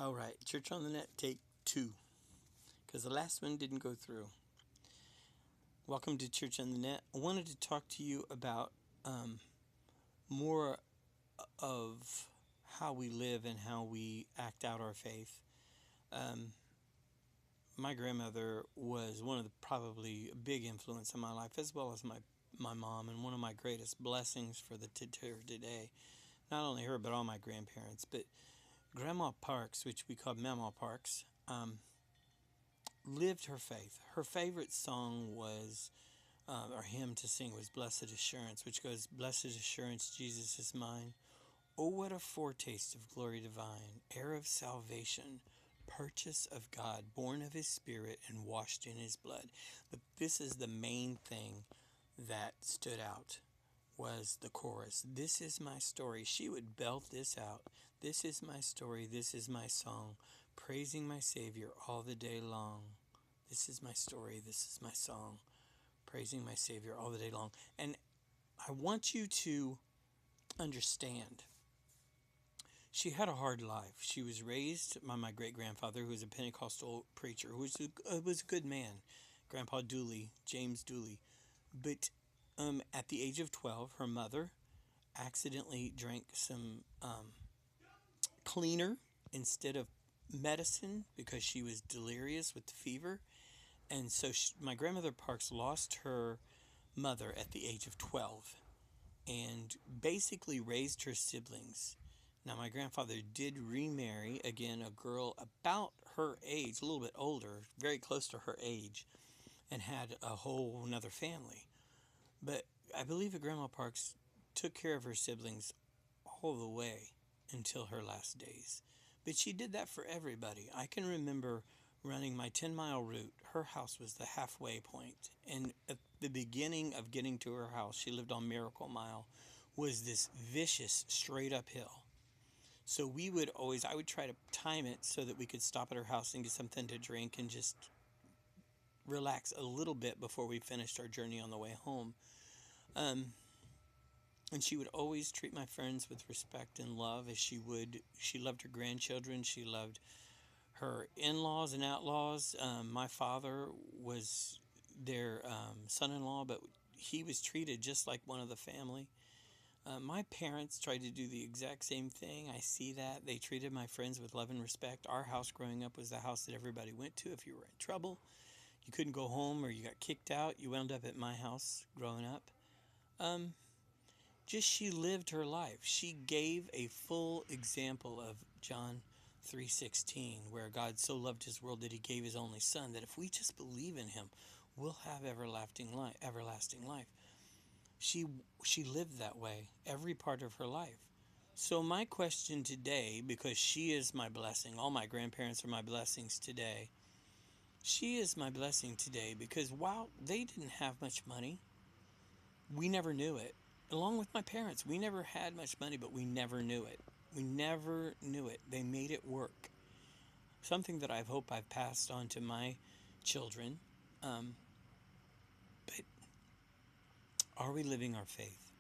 All right, Church on the Net, take 2, because the last one didn't go through. Welcome to Church on the Net. I wanted to talk to you about more of how we live and how we act out our faith. My grandmother was one of the probably a big influence in my life, as well as my mom, and one of my greatest blessings for the today. Not only her, but all my grandparents. But Grandma Parks, which we called Mamaw Parks, lived her faith. Her favorite song was, or hymn to sing, was Blessed Assurance, which goes, Blessed Assurance, Jesus is mine. Oh, what a foretaste of glory divine, heir of salvation, purchase of God, born of his Spirit and washed in his blood. But this is the main thing that stood out, was the chorus. This is my story. She would belt this out. This is my story. This is my song, praising my Savior all the day long. This is my story. This is my song, praising my Savior all the day long. And I want you to understand, she had a hard life. She was raised by my great-grandfather, who was a Pentecostal preacher, who was a good man, Grandpa Dooley, James Dooley. But at the age of 12, her mother accidentally drank some cleaner instead of medicine because she was delirious with the fever. And so my grandmother Parks lost her mother at the age of 12 and basically raised her siblings. Now, my grandfather did remarry, again, a girl about her age, a little bit older, very close to her age, and had a whole another family. But I believe that Grandma Parks took care of her siblings all the way until her last days. But she did that for everybody. I can remember running my 10-mile route. Her house was the halfway point. And at the beginning of getting to her house, she lived on Miracle Mile, was this vicious straight uphill. So I would try to time it so that we could stop at her house and get something to drink and just relax a little bit before we finished our journey on the way home. And she would always treat my friends with respect and love as she would. She loved her grandchildren. She loved her in-laws and outlaws. My father was their son-in-law, but he was treated just like one of the family. My parents tried to do the exact same thing. I see that. They treated my friends with love and respect. Our house growing up was the house that everybody went to if you were in trouble. You couldn't go home or you got kicked out, you wound up at my house growing up. Just she lived her life. She gave a full example of John 3:16, where God so loved his world that he gave his only son, that if we just believe in him, we'll have everlasting life. She lived that way every part of her life. So my question today, because she is my blessing, all my grandparents are my blessings today. She is my blessing today because while they didn't have much money, we never knew it. Along with my parents, we never had much money, but we never knew it. We never knew it. They made it work. Something that I hope I've passed on to my children. But are we living our faith?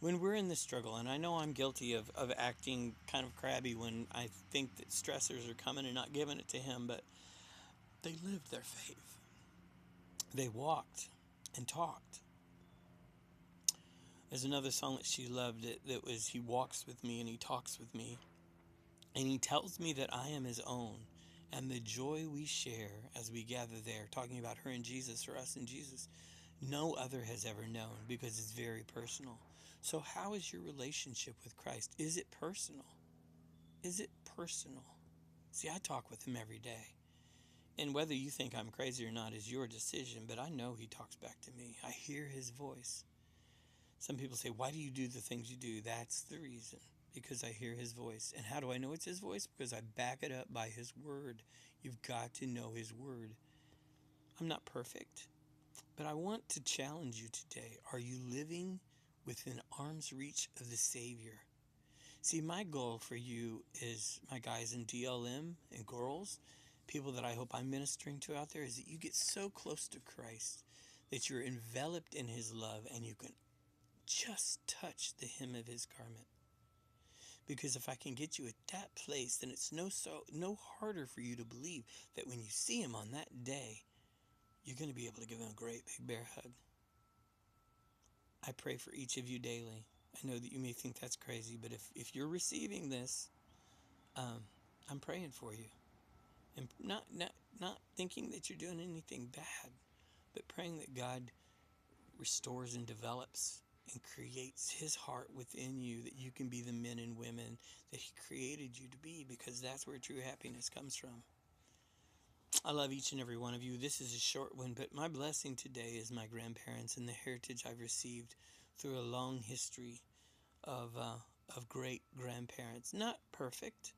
When we're in the struggle, and I know I'm guilty of acting kind of crabby when I think that stressors are coming and not giving it to him, but they lived their faith. They walked and talked. There's another song that she loved that was, He walks with me and he talks with me. And he tells me that I am his own. And the joy we share as we gather there, talking about her and Jesus, or us and Jesus, no other has ever known, because it's very personal. So how is your relationship with Christ? Is it personal? Is it personal? See, I talk with him every day. And whether you think I'm crazy or not is your decision, but I know he talks back to me. I hear his voice. Some people say, why do you do the things you do? That's the reason. Because I hear his voice. And how do I know it's his voice? Because I back it up by his word. You've got to know his word. I'm not perfect, but I want to challenge you today. Are you living within arm's reach of the Savior? See, my goal for you is, my guys in DLM and girls, people that I hope I'm ministering to out there, is that you get so close to Christ that you're enveloped in his love and you can just touch the hem of his garment. Because if I can get you at that place, then it's no harder for you to believe that when you see him on that day, you're going to be able to give him a great big bear hug. I pray for each of you daily. I know that you may think that's crazy, but if you're receiving this, I'm praying for you. And not thinking that you're doing anything bad, but praying that God restores and develops and creates his heart within you, that you can be the men and women that he created you to be, because that's where true happiness comes from. I love each and every one of you. This is a short one, but my blessing today is my grandparents and the heritage I've received through a long history of great grandparents. Not perfect,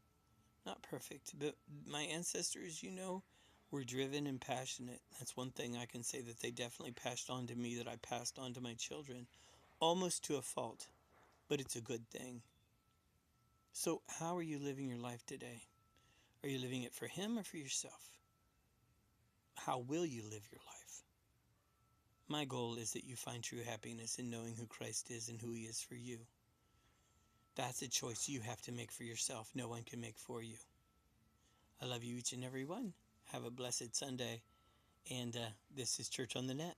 but my ancestors, were driven and passionate. That's one thing I can say that they definitely passed on to me, that I passed on to my children, almost to a fault, but it's a good thing. So how are you living your life today? Are you living it for him or for yourself? How will you live your life? My goal is that you find true happiness in knowing who Christ is and who he is for you. That's a choice you have to make for yourself. No one can make for you. I love you each and every one. Have a blessed Sunday. And this is Church on the Net.